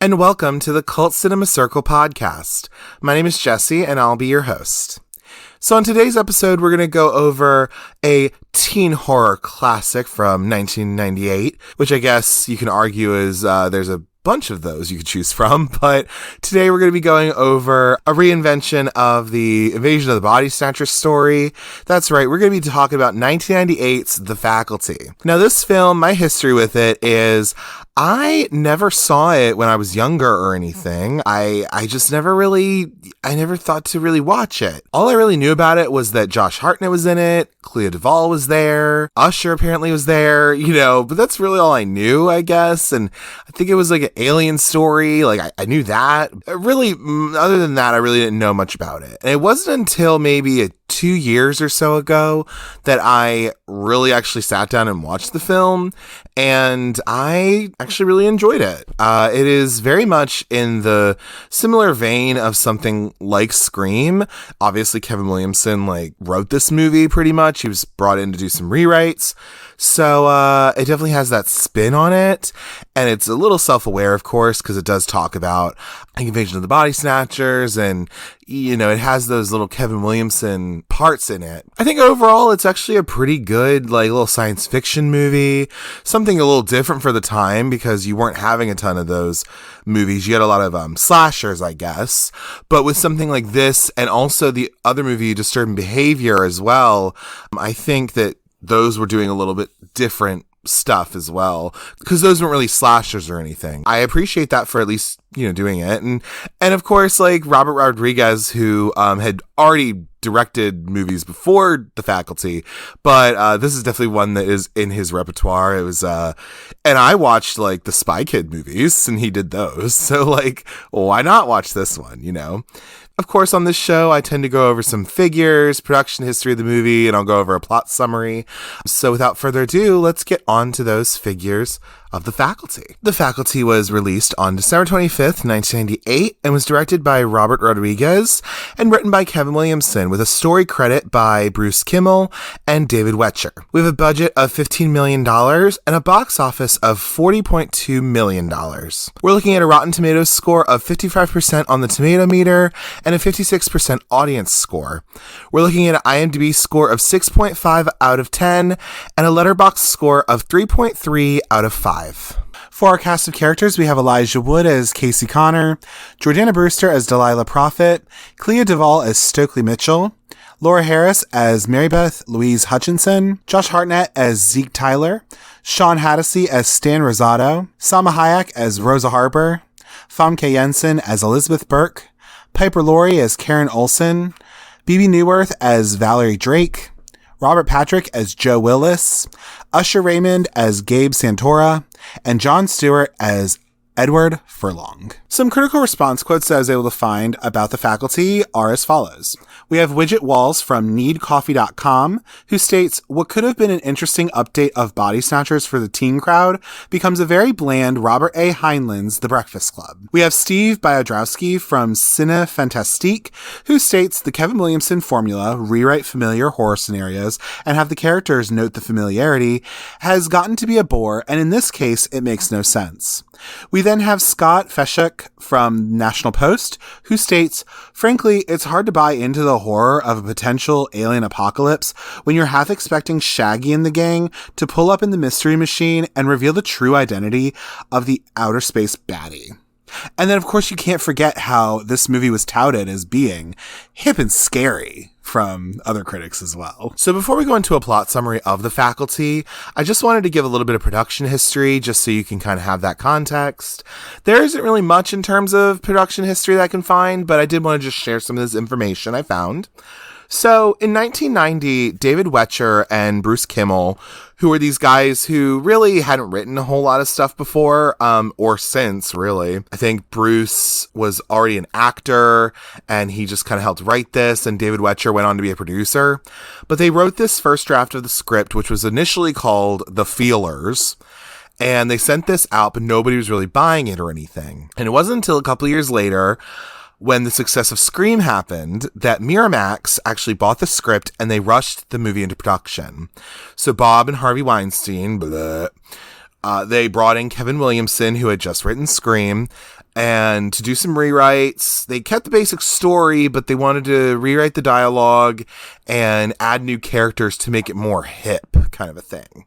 and welcome to the Cult Cinema Circle podcast. My name is Jesse, and I'll be your host. So on today's episode, we're going to go over a teen horror classic from 1998, which I guess you can argue is there's a bunch of those you could choose from, but today we're going to be going over a reinvention of the Invasion of the Body Snatchers story. That's right, we're going to be talking about 1998's The Faculty. Now this film, my history with it is I never saw it when I was younger or anything. I never thought to really watch it. All I really knew about it was that Josh Hartnett was in it, Clea Duvall was there, Usher apparently was there, but that's really all I knew, I guess. And I think it was like an alien story. Like I knew that. Really, other than that, I really didn't know much about it. And it wasn't until maybe 2 years or so ago that I really actually sat down and watched the film, and I actually really enjoyed it. It is very much in the similar vein of something like Scream. Obviously, Kevin Williamson wrote this movie pretty much. He was brought in to do some rewrites. So it definitely has that spin on it, and it's a little self-aware, of course, because it does talk about Invasion of the Body Snatchers, and it has those little Kevin Williamson parts in it. I think overall it's actually a pretty good little science fiction movie, something a little different for the time because you weren't having a ton of those movies. You had a lot of slashers, I guess, but with something like this, and also the other movie Disturbing Behavior as well, I think that those were doing a little bit different stuff as well, because those weren't really slashers or anything. I appreciate that for at least doing it, and of course Robert Rodriguez, who had already directed movies before The Faculty, but this is definitely one that is in his repertoire. It was and I watched the Spy Kid movies, and he did those, so why not watch this one? Of course, on this show, I tend to go over some figures, production history of the movie, and I'll go over a plot summary. So without further ado, let's get on to those figures of The Faculty. The Faculty was released on December 25th, 1998, and was directed by Robert Rodriguez and written by Kevin Williamson, with a story credit by Bruce Kimmel and David Wetcher. We have a budget of $15 million and a box office of $40.2 million. We're looking at a Rotten Tomatoes score of 55% on the tomato meter and a 56% audience score. We're looking at an IMDb score of 6.5 out of 10 and a Letterboxd score of 3.3 out of 5. For our cast of characters, we have Elijah Wood as Casey Connor, Jordana Brewster as Delilah Prophet, Clea Duvall as Stokely Mitchell, Laura Harris as Marybeth Louise Hutchinson, Josh Hartnett as Zeke Tyler, Sean Hattasey as Stan Rosado, Salma Hayek as Rosa Harper, Famke Jensen as Elizabeth Burke, Piper Laurie as Karen Olsen, Bebe Neuworth as Valerie Drake, Robert Patrick as Joe Willis, Usher Raymond as Gabe Santora, and Jon Stewart as Edward Furlong. Some critical response quotes that I was able to find about The Faculty are as follows. We have Widget Walls from needcoffee.com, who states, what could have been an interesting update of Body Snatchers for the teen crowd becomes a very bland Robert A. Heinlein's The Breakfast Club. We have Steve Biodrowski from Cine Fantastique, who states the Kevin Williamson formula, rewrite familiar horror scenarios and have the characters note the familiarity, has gotten to be a bore, and in this case, it makes no sense. We then have Scott Feshuk from National Post, who states, frankly, it's hard to buy into the horror of a potential alien apocalypse when you're half expecting Shaggy and the gang to pull up in the mystery machine and reveal the true identity of the outer space baddie. And then, of course, you can't forget how this movie was touted as being hip and scary from other critics as well. So before we go into a plot summary of The Faculty, I just wanted to give a little bit of production history just so you can kind of have that context. There isn't really much in terms of production history that I can find, but I did want to just share some of this information I found. So in 1990, David Wetcher and Bruce Kimmel, who were these guys who really hadn't written a whole lot of stuff before, or since, really. I think Bruce was already an actor, and he just kind of helped write this, and David Wetcher went on to be a producer. But they wrote this first draft of the script, which was initially called The Feelers, and they sent this out, but nobody was really buying it or anything. And it wasn't until a couple of years later, when the success of Scream happened, that Miramax actually bought the script and they rushed the movie into production. So Bob and Harvey Weinstein, they brought in Kevin Williamson, who had just written Scream, and to do some rewrites. They kept the basic story, but they wanted to rewrite the dialogue and add new characters to make it more hip, kind of a thing.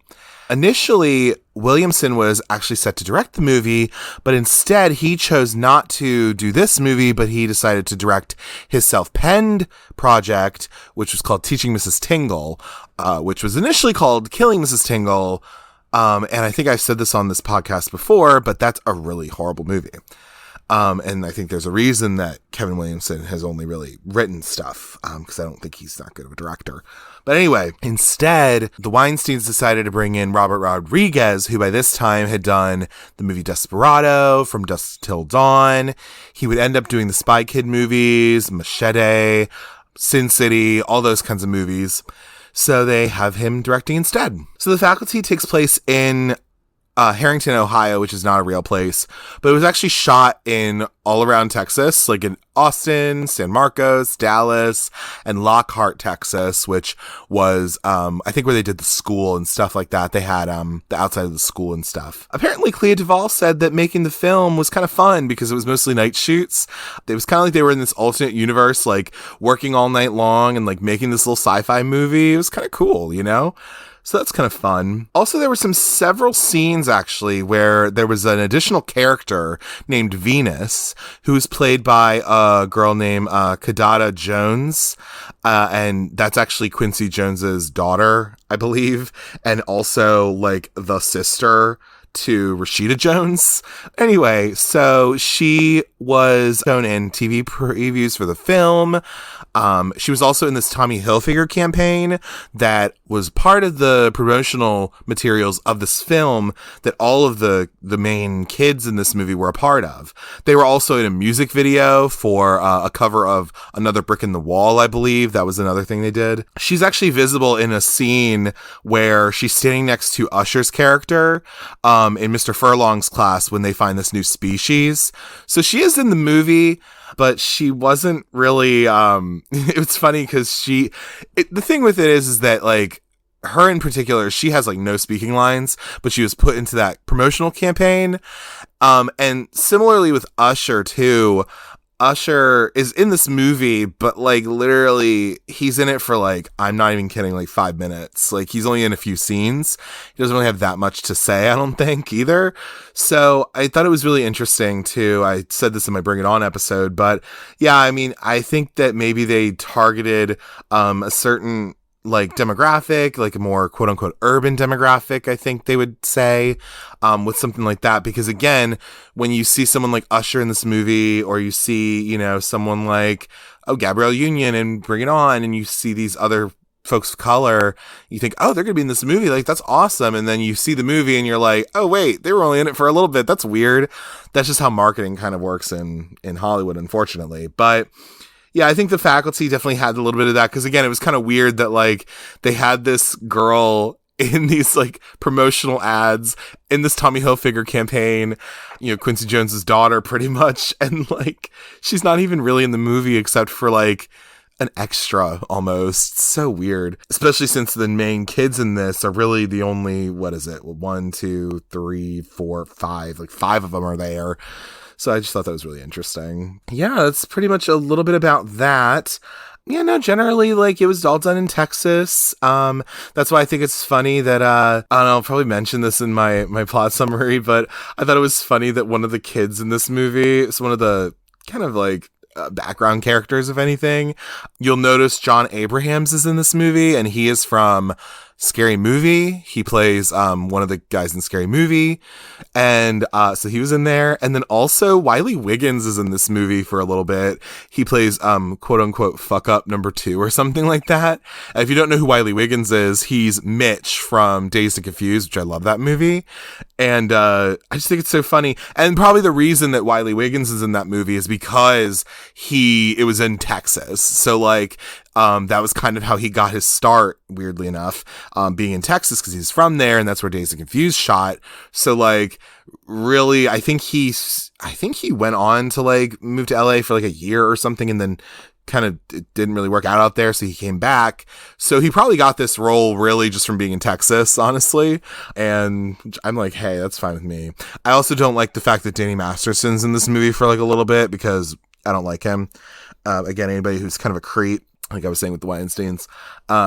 Initially, Williamson was actually set to direct the movie, but instead he chose not to do this movie, but he decided to direct his self-penned project, which was called Teaching Mrs. Tingle, which was initially called Killing Mrs. Tingle. And I think I've said this on this podcast before, but that's a really horrible movie. And I think there's a reason that Kevin Williamson has only really written stuff, because I don't think he's that good of a director. But anyway, instead, the Weinsteins decided to bring in Robert Rodriguez, who by this time had done the movie Desperado, From Dusk Till Dawn. He would end up doing the Spy Kid movies, Machete, Sin City, all those kinds of movies. So they have him directing instead. So The Faculty takes place in Herrington, Ohio, which is not a real place, but it was actually shot in all around Texas, like in Austin, San Marcos, Dallas, and Lockhart, Texas, which was, I think where they did the school and stuff like that. They had, the outside of the school and stuff. Apparently Clea Duvall said that making the film was kind of fun because it was mostly night shoots. It was kind of like they were in this alternate universe, like working all night long and like making this little sci-fi movie. It was kind of cool, you know? So that's kind of fun. Also, there were several scenes, actually, where there was an additional character named Venus, who was played by a girl named Kadada Jones. And that's actually Quincy Jones's daughter, I believe. And also, like, the sister to Rashida Jones. Anyway, so she was shown in TV previews for the film. She was also in this Tommy Hilfiger campaign that was part of the promotional materials of this film that all of the main kids in this movie were a part of. They were also in a music video for a cover of Another Brick in the Wall, I believe. That was another thing they did. She's actually visible in a scene where she's standing next to Usher's character in Mr. Furlong's class when they find this new species. So she is in the movie, but she wasn't really, it was funny because the thing with it is that like her in particular, she has like no speaking lines, but she was put into that promotional campaign. And similarly with Usher too, Usher is in this movie, but like literally he's in it for like, I'm not even kidding, like 5 minutes. Like he's only in a few scenes. He doesn't really have that much to say, I don't think either. So I thought it was really interesting too. I said this in my Bring It On episode, but yeah, I mean, I think that maybe they targeted a certain like demographic, like a more quote unquote urban demographic, I think they would say, with something like that. Because again, when you see someone like Usher in this movie, or you see, you know, someone like, Gabrielle Union and Bring It On, and you see these other folks of color, you think, oh, they're going to be in this movie. Like, that's awesome. And then you see the movie and you're like, oh, wait, they were only in it for a little bit. That's weird. That's just how marketing kind of works in Hollywood, unfortunately. But yeah, I think The Faculty definitely had a little bit of that, because again, it was kind of weird that like they had this girl in these like promotional ads in this Tommy Hilfiger campaign, you know, Quincy Jones's daughter pretty much, and like she's not even really in the movie except for like an extra almost. It's so weird, especially since the main kids in this are really the only, what is it, 1, 2, 3, 4, 5, like 5 of them are there. So I just thought that was really interesting. Yeah, that's pretty much a little bit about that. Yeah, no, generally, like, it was all done in Texas. That's why I think it's funny that, I don't know, I'll probably mention this in my plot summary, but I thought it was funny that one of the kids in this movie is one of the kind of, like, background characters, if anything. You'll notice John Abrahams is in this movie, and he is from Scary Movie. He plays one of the guys in Scary Movie, and so he was in there. And then also Wiley Wiggins is in this movie for a little bit. He plays quote unquote fuck up number 2 or something like that. And if you don't know who Wiley Wiggins is, he's Mitch from Dazed and Confused, which I love that movie. And I just think it's so funny. And probably the reason that Wiley Wiggins is in that movie is because it was in Texas. So like that was kind of how he got his start, weirdly enough, being in Texas, because he's from there, and that's where Dazed and Confused shot. So like really, I think he went on to like move to LA for like a year or something, and then kind of it didn't really work out there, so he came back. So he probably got this role really just from being in Texas, honestly. And I'm like, hey, that's fine with me. I also don't like the fact that Danny Masterson's in this movie for like a little bit because I don't like him. Again, anybody who's kind of a creep, like I was saying with the Weinsteins,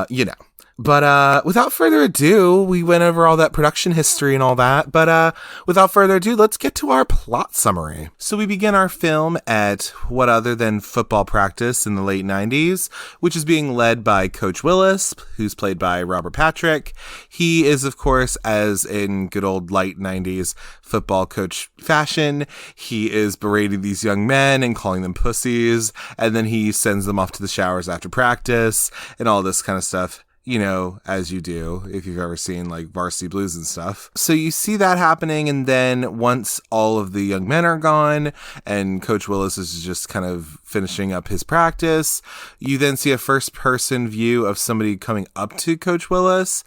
you know. But without further ado, we went over all that production history and all that. But without further ado, let's get to our plot summary. So we begin our film at what other than football practice in the late 90s, which is being led by Coach Willis, who's played by Robert Patrick. He is, of course, as in good old light 90s football coach fashion, he is berating these young men and calling them pussies, and then he sends them off to the showers after practice and all this kind of stuff. You know, as you do, if you've ever seen like Varsity Blues and stuff. So you see that happening, and then once all of the young men are gone and Coach Willis is just kind of finishing up his practice, you then see a first-person view of somebody coming up to Coach Willis.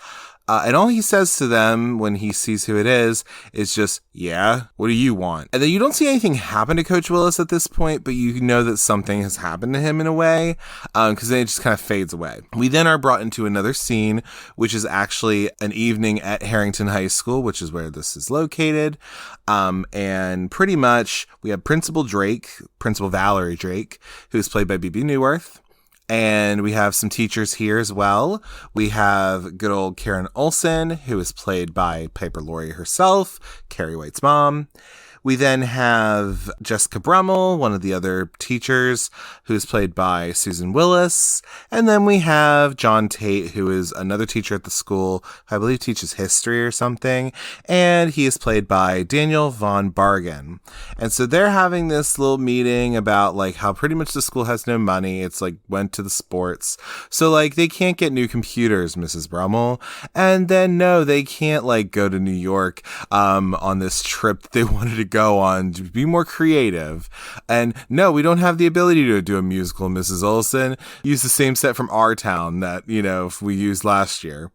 And all he says to them when he sees who it is just, yeah, what do you want? And then you don't see anything happen to Coach Willis at this point, but you know that something has happened to him in a way, because then it just kind of fades away. We then are brought into another scene, which is actually an evening at Herrington High School, which is where this is located. And pretty much we have Principal Valerie Drake, who's played by Bebe Neuworth. And we have some teachers here as well. We have good old Karen Olsen, who is played by Piper Laurie herself, Carrie White's mom. We then have Jessica Brummel, one of the other teachers, who is played by Susan Willis. And then we have John Tate, who is another teacher at the school, who I believe teaches history or something. And he is played by Daniel Von Bargen. And so they're having this little meeting about like how pretty much the school has no money. It's like went to the sports. So like they can't get new computers, Mrs. Brummel. And then no, they can't like go to New York on this trip that they wanted to go on to be more creative. And no, we don't have the ability to do a musical, Mrs. Olsen. Use the same set from Our Town that, you know, we used last year,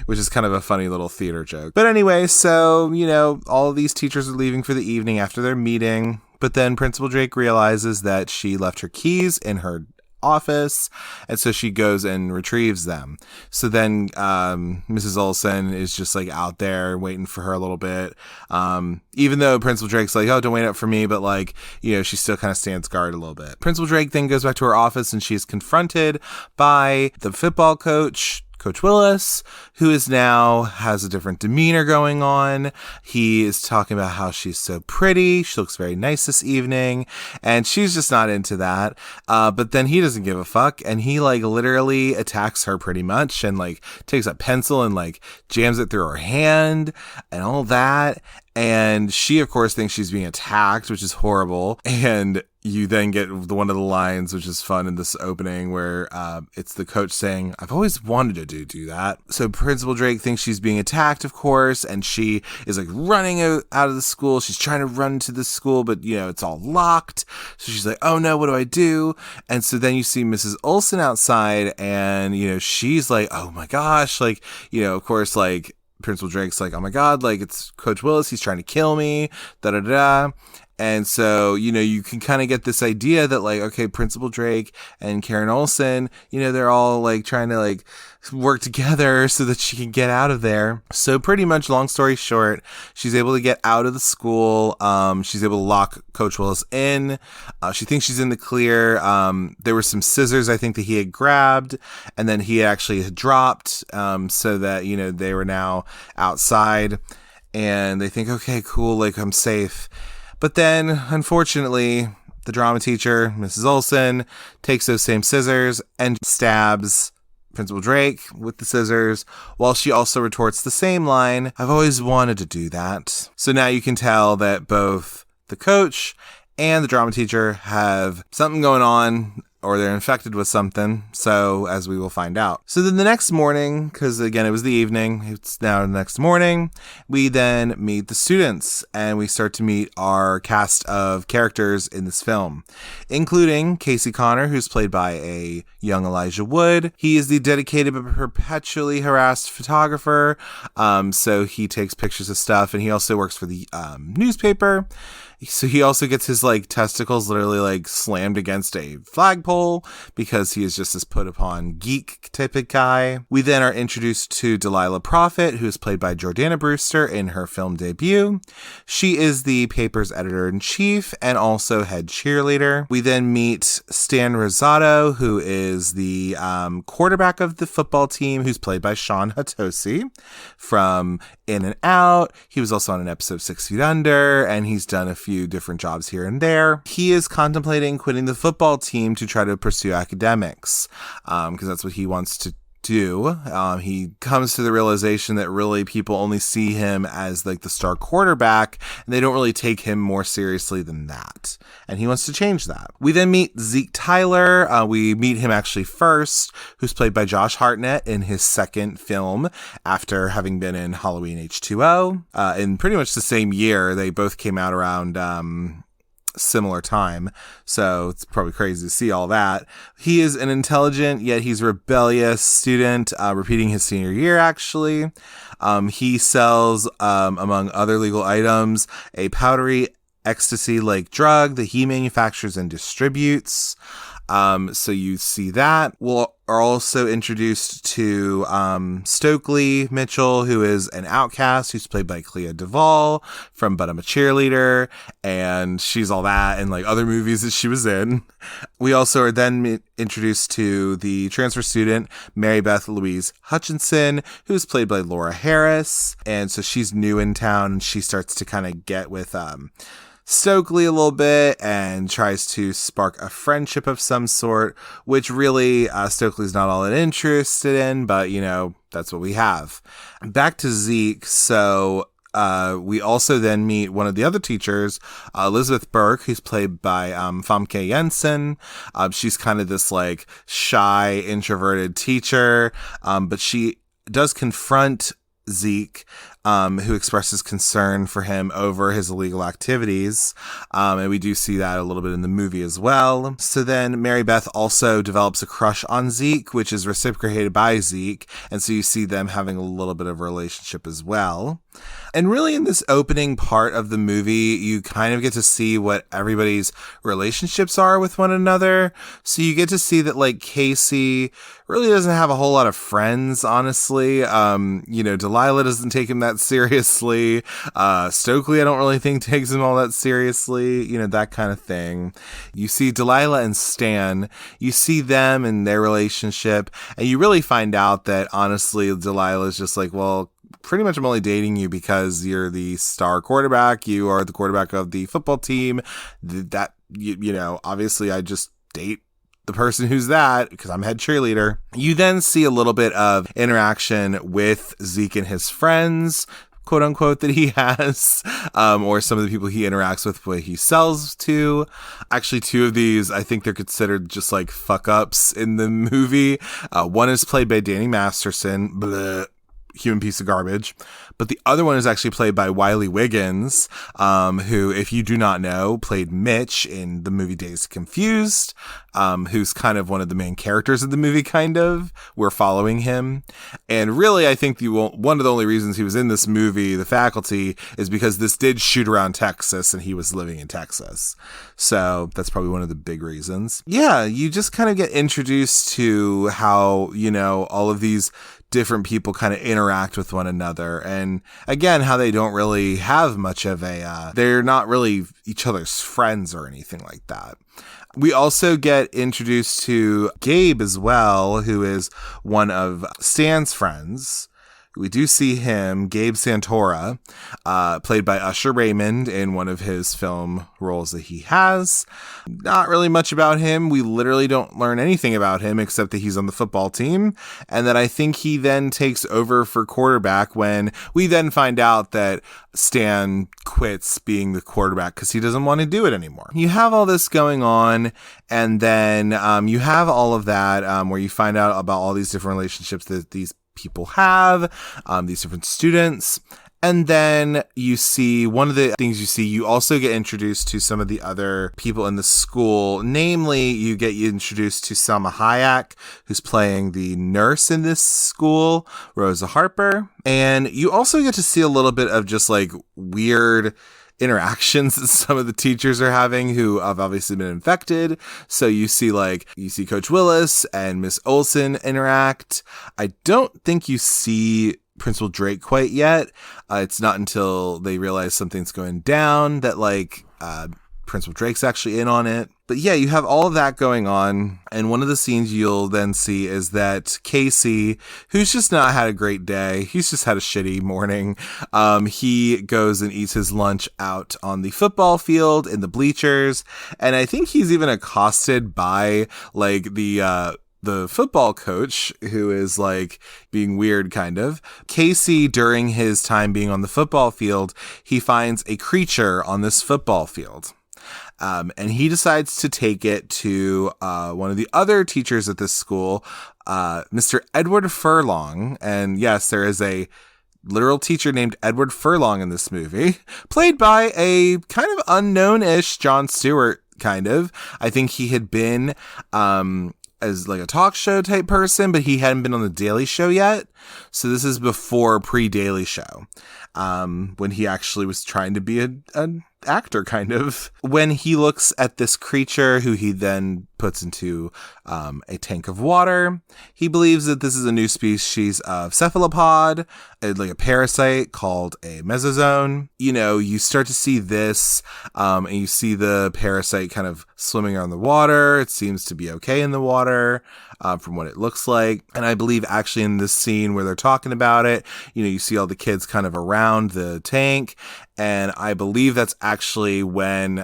which is kind of a funny little theater joke. But anyway, so, you know, all of these teachers are leaving for the evening after their meeting, but then Principal Drake realizes that she left her keys in her office, and so she goes and retrieves them. So then Mrs. Olsen is just like out there waiting for her a little bit, even though Principal Drake's like, oh, don't wait up for me, but like, you know, she still kind of stands guard a little bit. Principal Drake then goes back to her office, and she's confronted by the football coach, Coach Willis, who is now has a different demeanor going on. He is talking about how she's so pretty. She looks very nice this evening, and she's just not into that. But then he doesn't give a fuck, and he like literally attacks her pretty much, and like takes a pencil and like jams it through her hand and all that. And she, of course, thinks she's being attacked, which is horrible. And you then get one of the lines, which is fun in this opening, where it's the coach saying, I've always wanted to do that. So Principal Drake thinks she's being attacked, of course, and she is like running out of the school. She's trying to run to the school, but, you know, it's all locked. So she's like, oh no, what do I do? And so then you see Mrs. Olsen outside, and, you know, she's like, oh my gosh, like, you know, of course, like, Principal Drake's like, oh my God, like it's Coach Willis. He's trying to kill me, da-da-da. And so, you know, you can kind of get this idea that like, okay, Principal Drake and Karen Olsen, you know, they're all like trying to like work together so that she can get out of there. So pretty much, long story short, she's able to get out of the school. She's able to lock Coach Willis in. She thinks she's in the clear. There were some scissors, I think, that he had grabbed, and then he actually had dropped, so that, you know, they were now outside, and they think, okay, cool, like I'm safe. But then, unfortunately, the drama teacher, Mrs. Olsen, takes those same scissors and stabs Principal Drake with the scissors, while she also retorts the same line, I've always wanted to do that. So now you can tell that both the coach and the drama teacher have something going on, or they're infected with something, so as we will find out. So then the next morning, because again it was the evening, it's now the next morning, we then meet the students, and we start to meet our cast of characters in this film, including Casey Connor, who's played by a young Elijah Wood. He is the dedicated but perpetually harassed photographer, so he takes pictures of stuff, and he also works for the newspaper. So he also gets his like testicles literally like slammed against a flagpole because he is just this put upon geek type of guy. We then are introduced to Delilah Prophet, who is played by Jordana Brewster in her film debut. She is the paper's editor-in-chief and also head cheerleader. We then meet Stan Rosato, who is the quarterback of the football team, who's played by Sean Hatosi from In and Out. He was also on an episode of 6 Feet Under, and he's done a few different jobs here and there. He is contemplating quitting the football team to try to pursue academics, because that's what he wants to do. He comes to the realization that really people only see him as like the star quarterback, and they don't really take him more seriously than that. And he wants to change that. We then meet Zeke Tyler. We meet him actually first, who's played by Josh Hartnett in his second film after having been in Halloween H2O. In pretty much the same year, they both came out around similar time, so it's probably crazy to see all that. He is an intelligent yet he's rebellious student, repeating his senior year actually. He sells among other legal items a powdery ecstasy-like drug that he manufactures and distributes. So you see that. We are also introduced to Stokely Mitchell, who is an outcast, who's played by Clea Duvall from But I'm a Cheerleader, and she's all that and like other movies that she was in. We also are then introduced to the transfer student, Mary Beth Louise Hutchinson, who's played by Laura Harris. And so she's new in town, and she starts to kind of get with Stokely a little bit and tries to spark a friendship of some sort, which really Stokely's not all that interested in, but you know, that's what we have. Back to Zeke. So we also then meet one of the other teachers, Elizabeth Burke, who's played by Famke Jensen. She's kind of this like shy, introverted teacher, but she does confront Zeke, who expresses concern for him over his illegal activities. And we do see that a little bit in the movie as well. So then Mary Beth also develops a crush on Zeke, which is reciprocated by Zeke. And so you see them having a little bit of a relationship as well. And really in this opening part of the movie, you kind of get to see what everybody's relationships are with one another. So you get to see that like Casey really doesn't have a whole lot of friends, honestly. Delilah doesn't take him that seriously. Stokely, I don't really think takes him all that seriously, that kind of thing. You see Delilah and Stan, you see them and their relationship, and you really find out that honestly, Delilah is just like, well, pretty much I'm only dating you because you're the star quarterback. You are the quarterback of the football team. That, obviously I just date the person who's that because I'm head cheerleader. You then see a little bit of interaction with Zeke and his friends, quote unquote, that he has, or some of the people he interacts with, what he sells to. Actually, two of these, I think they're considered just like fuck ups in the movie. One is played by Danny Masterson, human piece of garbage. But the other one is actually played by Wiley Wiggins, who, if you do not know, played Mitch in the movie Dazed Confused, who's kind of one of the main characters of the movie, kind of. We're following him. And really, I think one of the only reasons he was in this movie, The Faculty, is because this did shoot around Texas and he was living in Texas. So that's probably one of the big reasons. Yeah, you just kind of get introduced to how, all of these different people kind of interact with one another. And again, how they don't really have much of they're not really each other's friends or anything like that. We also get introduced to Gabe as well, who is one of Stan's friends. We do see him, Gabe Santora, played by Usher Raymond in one of his film roles that he has. Not really much about him. We literally don't learn anything about him except that he's on the football team. And that I think he then takes over for quarterback when we then find out that Stan quits being the quarterback because he doesn't want to do it anymore. You have all this going on, and then you have all of that where you find out about all these different relationships that these people have, these different students. And then you see, one of the things you also get introduced to some of the other people in the school. Namely, you get introduced to Selma Hayek, who's playing the nurse in this school, Rosa Harper. And you also get to see a little bit of just like weird interactions that some of the teachers are having who have obviously been infected. So you see Coach Willis and Miss Olson interact. I don't think you see Principal Drake quite yet. It's not until they realize something's going down that Principal Drake's actually in on it. But yeah, you have all of that going on. And one of the scenes you'll then see is that Casey, who's just not had a great day, he's just had a shitty morning. He goes and eats his lunch out on the football field in the bleachers. And I think he's even accosted by the football coach, who is being weird kind of. Casey, during his time being on the football field, he finds a creature on this football field. And he decides to take it to one of the other teachers at this school, Mr. Edward Furlong. And yes, there is a literal teacher named Edward Furlong in this movie, played by a kind of unknown-ish Jon Stewart, kind of. I think he had been as a talk show type person, but he hadn't been on the Daily Show yet. So this is before pre-Daily Show, when he actually was trying to be an actor, kind of. When he looks at this creature, who he then puts into a tank of water, he believes that this is a new species of cephalopod, a parasite called a mesozoan. You start to see this, and you see the parasite kind of swimming around the water. It seems to be okay in the water, from what it looks like. And I believe actually in this scene where they're talking about it, you see all the kids kind of around the tank. And I believe that's actually when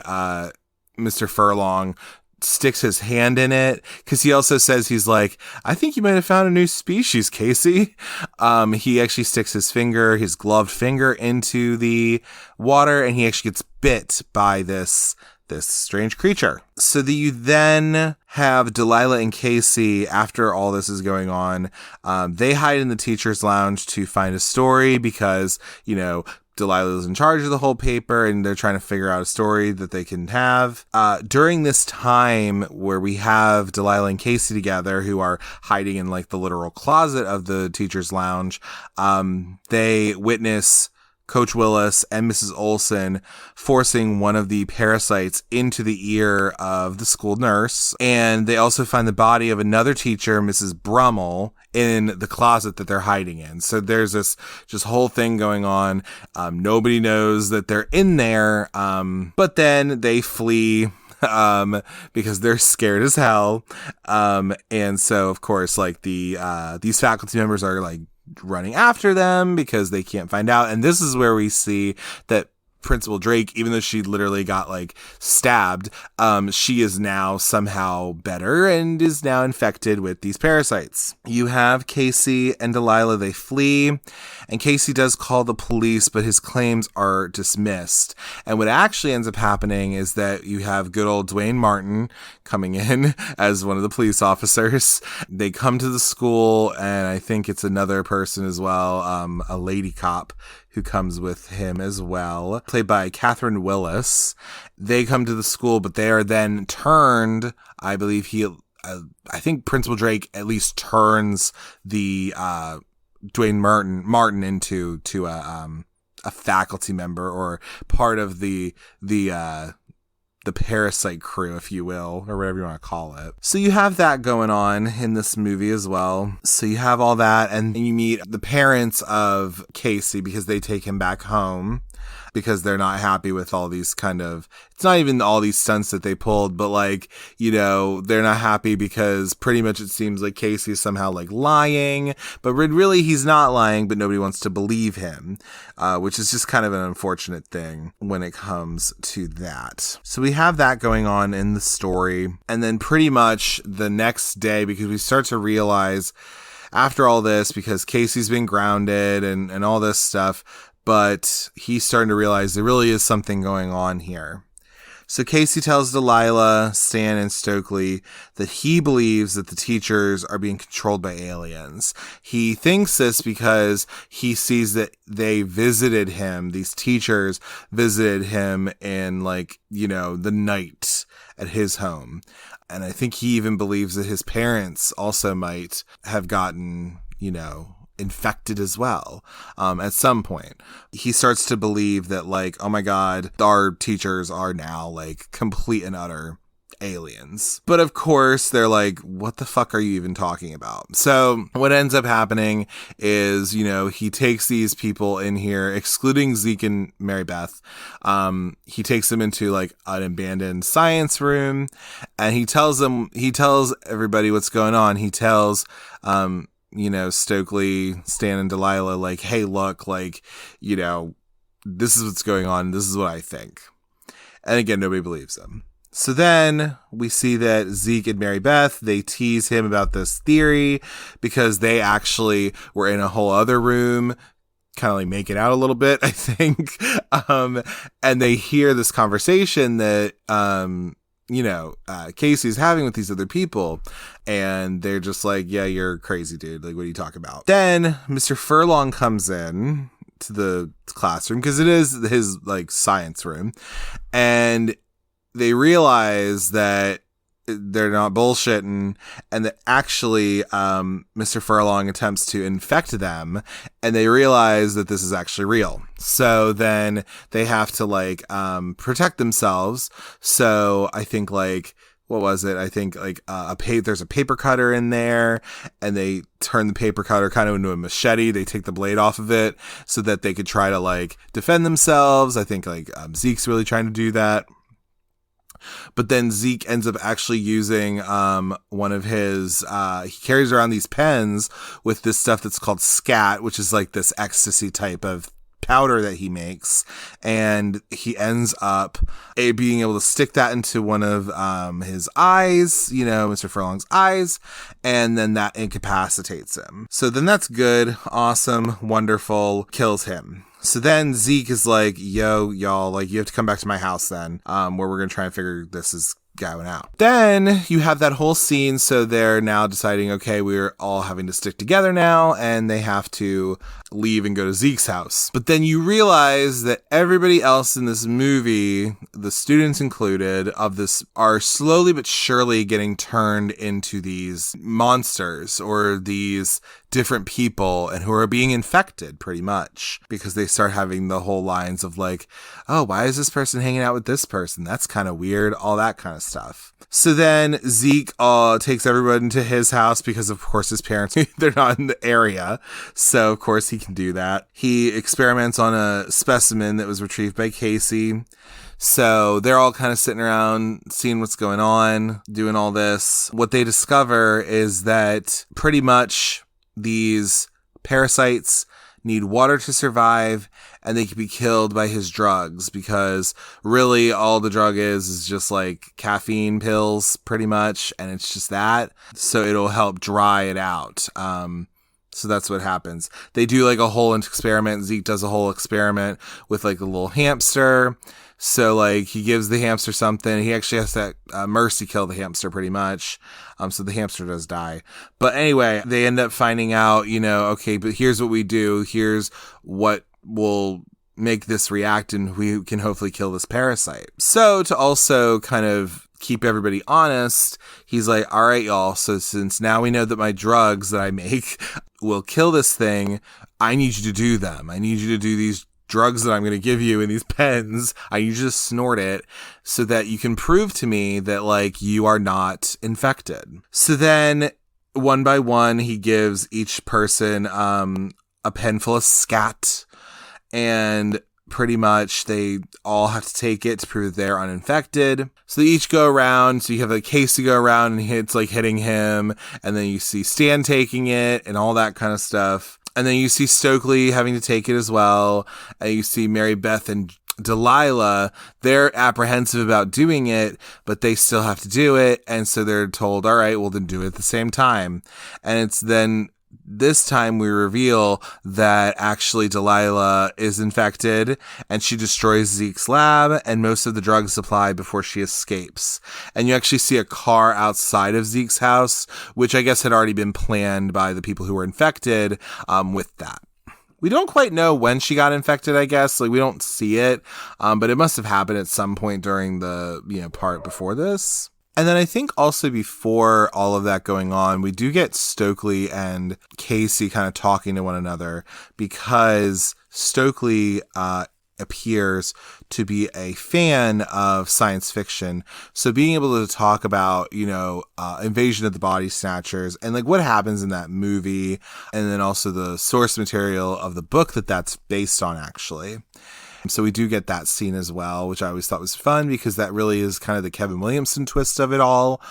Mr. Furlong sticks his hand in it, because he also says, he's like, I think you might have found a new species, Casey. He actually sticks his gloved finger into the water, and he actually gets bit by this strange creature. So that you then have Delilah and Casey, after all this is going on, they hide in the teacher's lounge to find a story, because, Delilah's in charge of the whole paper, and they're trying to figure out a story that they can have. During this time where we have Delilah and Casey together, who are hiding in the literal closet of the teacher's lounge, they witness Coach Willis and Mrs. Olson forcing one of the parasites into the ear of the school nurse. And they also find the body of another teacher, Mrs. Brummel, in the closet that they're hiding in. So there's this just whole thing going on. Nobody knows that they're in there. But then they flee because they're scared as hell. And so of course, these faculty members are running after them because they can't find out. And this is where we see that Principal Drake, even though she literally got stabbed, she is now somehow better and is now infected with these parasites. You have Casey and Delilah, they flee, and Casey does call the police, but his claims are dismissed. And what actually ends up happening is that you have good old Dwayne Martin coming in as one of the police officers. They come to the school, and I think it's another person as well, a lady cop who comes with him as well, played by Catherine Willis. They come to the school, but they are then turned, I believe I think Principal Drake at least turns the Dwayne Martin into a faculty member, or part of the parasite crew, if you will, or whatever you want to call it. So you have that going on in this movie as well. So you have all that, and you meet the parents of Casey, because they take him back home because they're not happy with all these it's not even all these stunts that they pulled, but they're not happy because pretty much it seems like Casey is somehow lying, but really he's not lying, but nobody wants to believe him, which is just kind of an unfortunate thing when it comes to that. So we have that going on in the story. And then pretty much the next day, because we start to realize after all this, because Casey's been grounded and all this stuff, but he's starting to realize there really is something going on here. So Casey tells Delilah, Stan, and Stokely that he believes that the teachers are being controlled by aliens. He thinks this because he sees that they visited him, these teachers visited him in the night at his home. And I think he even believes that his parents also might have gotten, infected as well. At some point, he starts to believe that, like, oh my God, our teachers are now like complete and utter aliens. But of course, they're like, what the fuck are you even talking about? So what ends up happening is, you know, he takes these people in here, excluding Zeke and Mary Beth. He takes them into like an abandoned science room, and he tells everybody what's going on. He tells, you know, Stokely, Stan, and Delilah, like, hey, look, like, you know, this is what's going on. This is what I think. And again, nobody believes them. So then we see that Zeke and Mary Beth, they tease him about this theory because they actually were in a whole other room, kind of like make it out a little bit, I think. And they hear this conversation that, you know, Casey's having with these other people, and they're just like, yeah, you're crazy, dude. Like, what are you talking about? Then Mr. Furlong comes in to the classroom because it is his like science room, and they realize that they're not bullshitting, and that actually Mr. Furlong attempts to infect them, and they realize that this is actually real. So then they have to like protect themselves. So I think like, what was it? I think like there's a paper cutter in there, and they turn the paper cutter kind of into a machete. They take the blade off of it so that they could try to like defend themselves. I think like Zeke's really trying to do that. But then Zeke ends up actually using one of his, he carries around these pens with this stuff that's called scat, which is like this ecstasy type of powder that he makes. And he ends up being able to stick that into one of his eyes, you know, Mr. Furlong's eyes, and then that incapacitates him. So then that's good, awesome, wonderful, kills him. So then Zeke is like, yo, y'all, like, you have to come back to my house then, where we're going to try and figure this is going out. Then you have that whole scene. So they're now deciding, okay, we're all having to stick together now, and they have to leave and go to Zeke's house. But then you realize that everybody else in this movie, the students included, of this are slowly but surely getting turned into these monsters or these different people, and who are being infected pretty much, because they start having the whole lines of like, oh, why is this person hanging out with this person? That's kind of weird, all that kind of stuff. So then Zeke takes everyone to his house because, of course, his parents, they're not in the area. So, of course, he can do that. He experiments on a specimen that was retrieved by Casey. So they're all kind of sitting around, seeing what's going on, doing all this. What they discover is that pretty much these parasites need water to survive, and they can be killed by his drugs, because really all the drug is just like caffeine pills pretty much, and it's just that. So it'll help dry it out. So that's what happens. They do like a whole experiment. Zeke does a whole experiment with like a little hamster. So like he gives the hamster something. He actually has to mercy kill the hamster pretty much. So the hamster does die. But anyway, they end up finding out, you know, okay, but here's what we do. Here's what will make this react, and we can hopefully kill this parasite. So to also kind of keep everybody honest, he's like, all right, y'all. So since now we know that my drugs that I make will kill this thing, I need you to do them. I need you to do these drugs that I'm going to give you in these pens. I need you to snort it so that you can prove to me that like you are not infected. So then one by one, he gives each person a pen full of scat, and pretty much they all have to take it to prove they're uninfected. So they each go around. So you have like Casey go around and it's like hitting him, and then you see Stan taking it and all that kind of stuff. And then you see Stokely having to take it as well. And you see Mary Beth and Delilah, they're apprehensive about doing it, but they still have to do it. And so they're told, all right, well then do it at the same time. And it's then this time we reveal that actually Delilah is infected, and she destroys Zeke's lab and most of the drug supply before she escapes. And you actually see a car outside of Zeke's house, which I guess had already been planned by the people who were infected with that. We don't quite know when she got infected, I guess. Like, we don't see it, but it must have happened at some point during the, part before this. And then I think also before all of that going on, we do get Stokely and Casey kind of talking to one another, because Stokely appears to be a fan of science fiction. So being able to talk about, Invasion of the Body Snatchers and like what happens in that movie, and then also the source material of the book that's based on, actually. So we do get that scene as well, which I always thought was fun, because that really is kind of the Kevin Williamson twist of it all,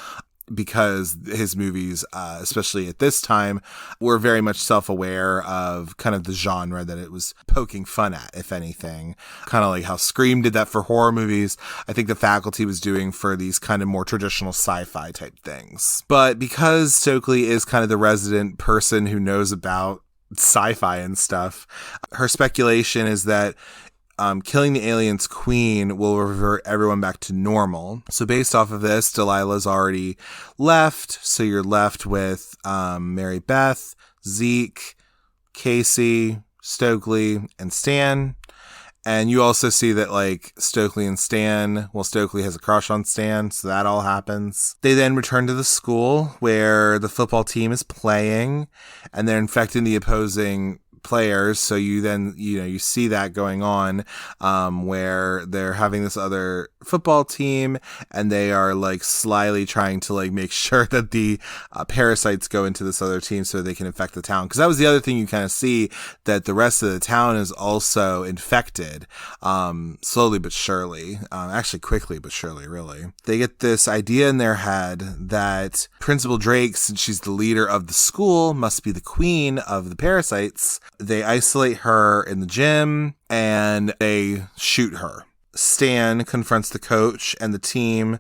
because his movies, especially at this time, were very much self-aware of kind of the genre that it was poking fun at, if anything. Kind of like how Scream did that for horror movies. I think The Faculty was doing for these kind of more traditional sci-fi type things. But because Stokely is kind of the resident person who knows about sci-fi and stuff, her speculation is that killing the alien's queen will revert everyone back to normal. So based off of this, Delilah's already left. So you're left with Mary Beth, Zeke, Casey, Stokely, and Stan. And you also see that like Stokely and Stan, Stokely has a crush on Stan, so that all happens. They then return to the school where the football team is playing, and they're infecting the opposing players. So you then, you see that going on, where they're having this other football team, and they are like slyly trying to like make sure that the parasites go into this other team so they can infect the town. Because that was the other thing you kind of see, that the rest of the town is also infected, slowly but surely, actually quickly but surely, really. They get this idea in their head that Principal Drake, since she's the leader of the school, must be the queen of the parasites. They isolate her in the gym and they shoot her. Stan confronts the coach and the team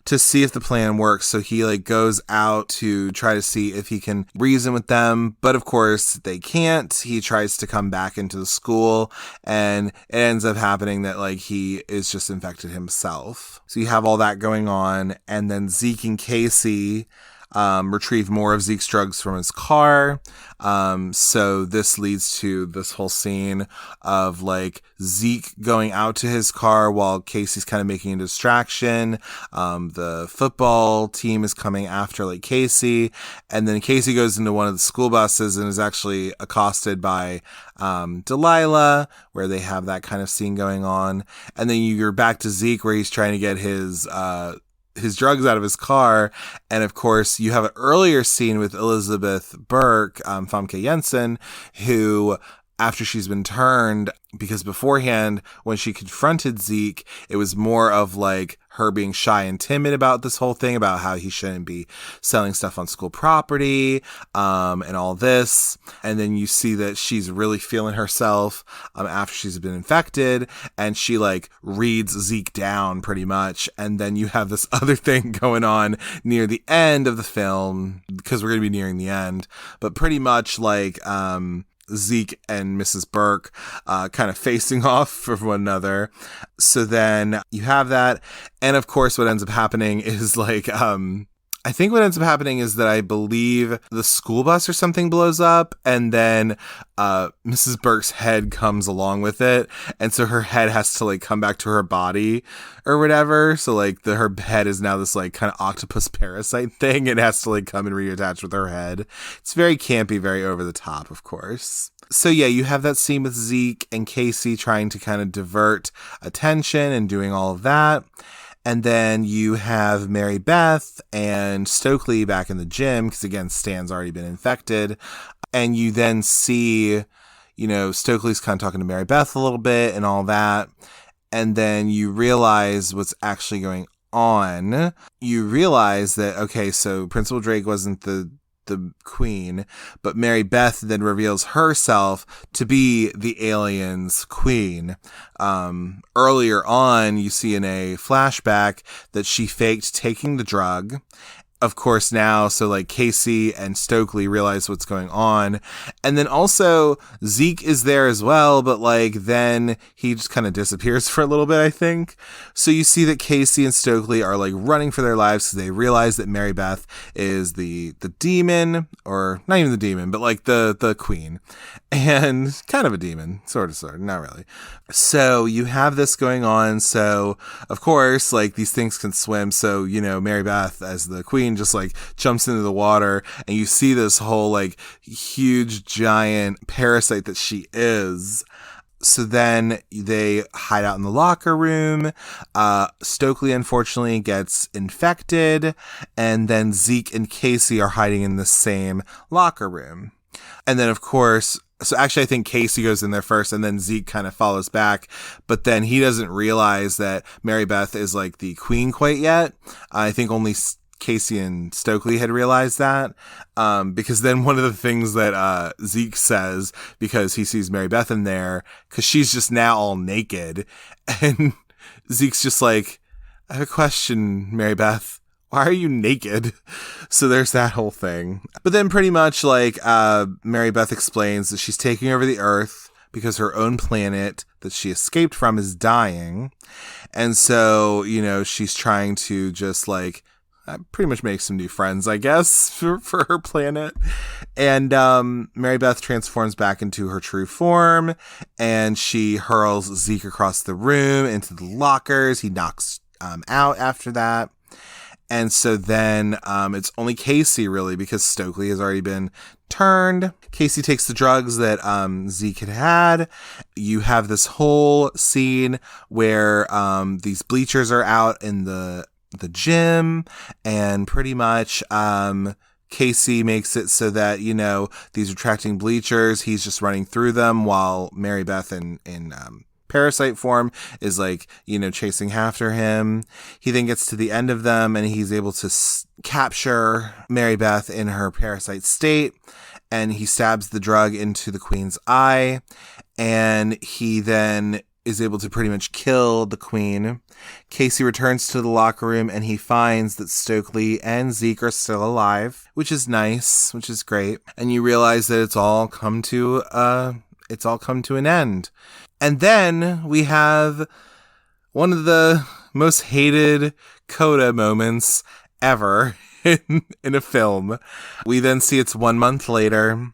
to see if the plan works. So he like goes out to try to see if he can reason with them. But of course they can't. He tries to come back into the school, and it ends up happening that like he is just infected himself. So you have all that going on. And then Zeke and Casey retrieve more of Zeke's drugs from his car. So this leads to this whole scene of like Zeke going out to his car while Casey's kind of making a distraction. The football team is coming after like Casey, and then Casey goes into one of the school buses and is actually accosted by Delilah, where they have that kind of scene going on. And then you're back to Zeke, where he's trying to get his drugs out of his car. And of course you have an earlier scene with Elizabeth Burke, Famke Jensen, who, after she's been turned, because beforehand when she confronted Zeke, it was more of like her being shy and timid about this whole thing, about how he shouldn't be selling stuff on school property, and all this. And then you see that she's really feeling herself after she's been infected, and she like reads Zeke down pretty much. And then you have this other thing going on near the end of the film, because we're going to be nearing the end, but pretty much like Zeke and Mrs. Burke kind of facing off for one another. So then you have that. And of course, what ends up happening is like, I think what ends up happening is that I believe the school bus or something blows up, and then Mrs. Burke's head comes along with it. And so her head has to like come back to her body or whatever. So like her head is now this like kind of octopus parasite thing. It has to like come and reattach with her head. It's very campy, very over the top, of course. So yeah, you have that scene with Zeke and Casey trying to kind of divert attention and doing all of that. And then you have Mary Beth and Stokely back in the gym, because again, Stan's already been infected. And you then see, Stokely's kind of talking to Mary Beth a little bit and all that. And then you realize what's actually going on. You realize that, okay, so Principal Drake wasn't the queen, but Mary Beth then reveals herself to be the alien's queen. Earlier on, you see in a flashback that she faked taking the drug, of course, now, so like Casey and Stokely realize what's going on. And then also Zeke is there as well, but like then he just kind of disappears for a little bit, I think. So you see that Casey and Stokely are like running for their lives because they realize that Mary Beth is the demon, or not even the demon, but like the queen, and kind of a demon, sort of, not really. So you have this going on. So of course, like these things can swim. So, you know, Mary Beth as the queen just like jumps into the water, and you see this whole like huge giant parasite that she is. So then they hide out in the locker room. Stokely unfortunately gets infected, and then Zeke and Casey are hiding in the same locker room. And then of course, so actually I think Casey goes in there first, and then Zeke kind of follows back, but then he doesn't realize that Mary Beth is like the queen quite yet. I think only Casey and Stokely had realized that, because then one of the things that Zeke says, because he sees Mary Beth in there, because she's just now all naked, and Zeke's just like, I have a question, Mary Beth. Why are you naked? So there's that whole thing. But then pretty much like Mary Beth explains that she's taking over the Earth because her own planet that she escaped from is dying. And so, you know, she's trying to just like pretty much make some new friends, I guess, for her planet. And Mary Beth transforms back into her true form, and she hurls Zeke across the room into the lockers. He knocks out after that. And so then it's only Casey, really, because Stokely has already been turned. Casey takes the drugs that Zeke had. You have this whole scene where these bleachers are out in the gym, and pretty much Casey makes it so that, you know, these retracting bleachers, he's just running through them while Mary Beth in parasite form is like, you know, chasing after him. He then gets to the end of them, and he's able to capture Mary Beth in her parasite state, and he stabs the drug into the queen's eye, and he then is able to pretty much kill the queen. Casey returns to the locker room, and he finds that Stokely and Zeke are still alive, which is nice, which is great. And you realize that it's all come to an end. And then we have one of the most hated coda moments ever in a film. We then see it's 1 month later.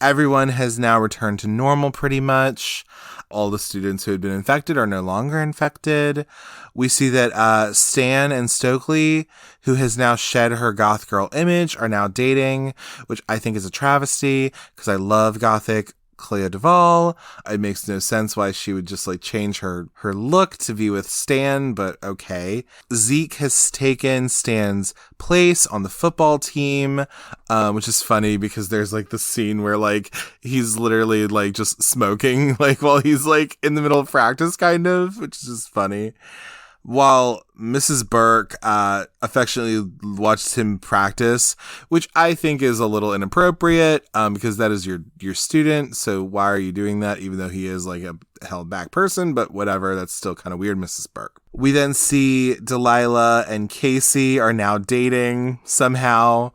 Everyone has now returned to normal pretty much. All the students who had been infected are no longer infected. We see that Stan and Stokely, who has now shed her goth girl image, are now dating, which I think is a travesty because I love gothic Clea Duvall. It makes no sense why she would just like change her look to be with Stan, but okay. Zeke has taken Stan's place on the football team, which is funny because there's like the scene where like he's literally like just smoking like while he's like in the middle of practice kind of, which is just funny. While Mrs. Burke affectionately watched him practice, which I think is a little inappropriate because that is your student. So why are you doing that? Even though he is like a held back person, but whatever. That's still kind of weird, Mrs. Burke. We then see Delilah and Casey are now dating somehow,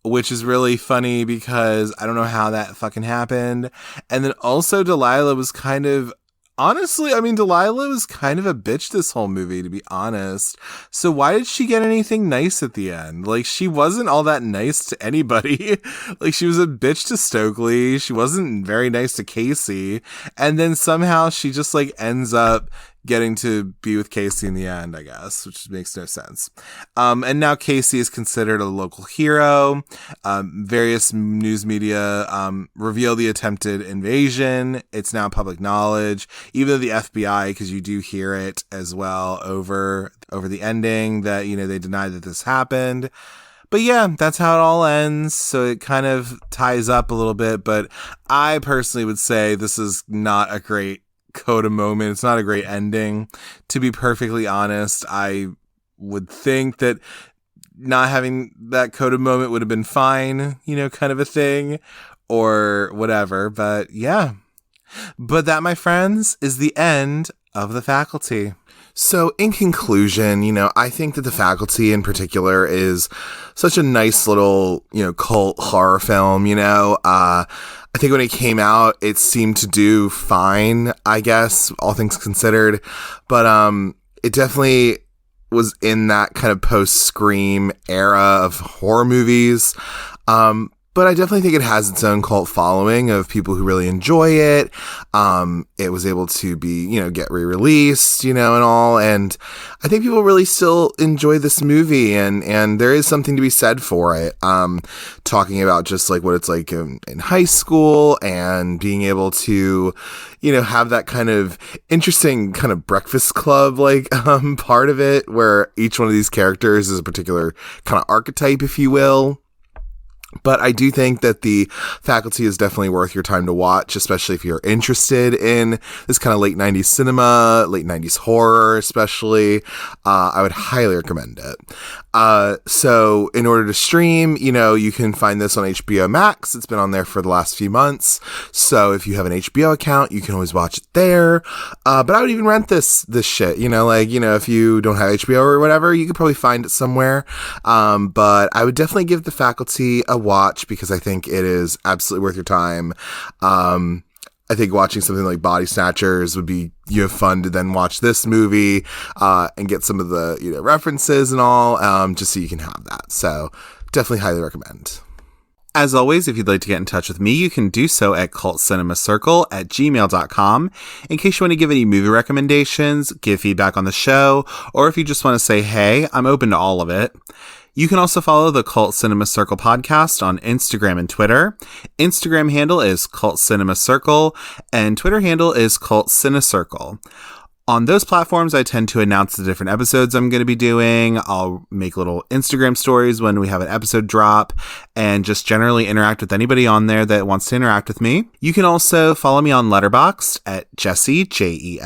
which is really funny because I don't know how that fucking happened. And then also Delilah was kind of, honestly, I mean, Delilah was kind of a bitch this whole movie, to be honest. So why did she get anything nice at the end? Like, she wasn't all that nice to anybody. Like, she was a bitch to Stokely. She wasn't very nice to Casey. And then somehow she just, like, ends up getting to be with Casey in the end, I guess, which makes no sense. And now Casey is considered a local hero. Various news media reveal the attempted invasion. It's now public knowledge. Even the FBI, because you do hear it as well over the ending, that, you know, they deny that this happened. But yeah, that's how it all ends. So it kind of ties up a little bit. But I personally would say this is not a great coda moment. It's not a great ending. To be perfectly honest, I would think that not having that coda moment would have been fine, you know, kind of a thing, or whatever. But yeah. But that, my friends, is the end of The Faculty. So in conclusion, I think that The Faculty in particular is such a nice little, cult horror film, I think when it came out, it seemed to do fine, I guess, all things considered. But it definitely was in that kind of post-Scream era of horror movies. But I definitely think it has its own cult following of people who really enjoy it. It was able to be, get re-released, and all. And I think people really still enjoy this movie, and there is something to be said for it. Talking about just like what it's like in high school and being able to, have that kind of interesting kind of Breakfast Club, part of it where each one of these characters is a particular kind of archetype, if you will. But I do think that The Faculty is definitely worth your time to watch, especially if you're interested in this kind of late 90s cinema, late 90s horror especially. I would highly recommend it. So in order to stream, you can find this on HBO Max. It's been on there for the last few months. So if you have an HBO account, you can always watch it there. But I would even rent this shit, if you don't have HBO or whatever, you could probably find it somewhere. But I would definitely give The Faculty a watch because I think it is absolutely worth your time. I think watching something like Body Snatchers would be fun to then watch this movie and get some of the references and all, just so you can have that. So definitely highly recommend. As always, if you'd like to get in touch with me, you can do so at cultcinemacircle@gmail.com. In case you want to give any movie recommendations, give feedback on the show, or if you just want to say hey, I'm open to all of it. You can also follow the Cult Cinema Circle podcast on Instagram and Twitter. Instagram handle is Cult Cinema Circle, and Twitter handle is Cult Cinecircle. On those platforms, I tend to announce the different episodes I'm going to be doing. I'll make little Instagram stories when we have an episode drop and just generally interact with anybody on there that wants to interact with me. You can also follow me on Letterboxd at Jesse, Jesse,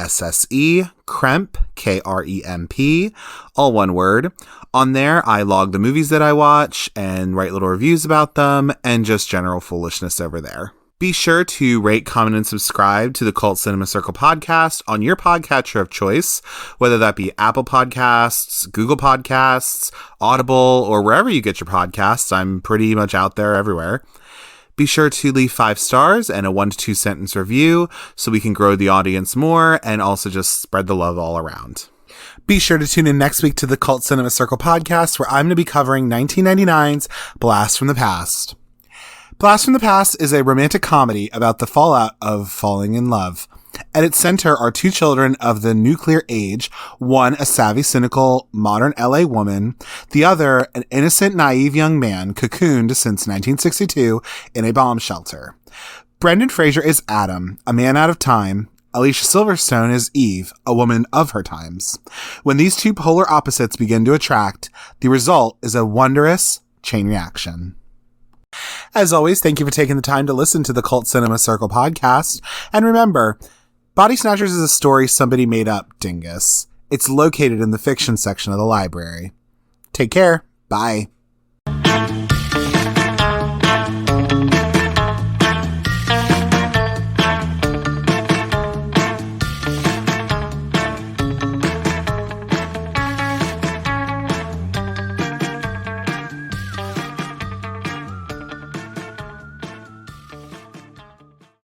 Kremp, Kremp, all one word. On there, I log the movies that I watch and write little reviews about them and just general foolishness over there. Be sure to rate, comment, and subscribe to the Cult Cinema Circle podcast on your podcatcher of choice, whether that be Apple Podcasts, Google Podcasts, Audible, or wherever you get your podcasts. I'm pretty much out there everywhere. Be sure to leave 5 stars and a 1 to 2 sentence review so we can grow the audience more and also just spread the love all around. Be sure to tune in next week to the Cult Cinema Circle podcast, where I'm going to be covering 1999's Blast from the Past. Blast from the Past is a romantic comedy about the fallout of falling in love. At its center are 2 children of the nuclear age, one a savvy, cynical, modern LA woman, the other an innocent, naive young man cocooned since 1962 in a bomb shelter. Brendan Fraser is Adam, a man out of time. Alicia Silverstone is Eve, a woman of her times. When these 2 polar opposites begin to attract, the result is a wondrous chain reaction. As always, thank you for taking the time to listen to the Cult Cinema Circle podcast. And remember, Body Snatchers is a story somebody made up, dingus. It's located in the fiction section of the library. Take care. Bye.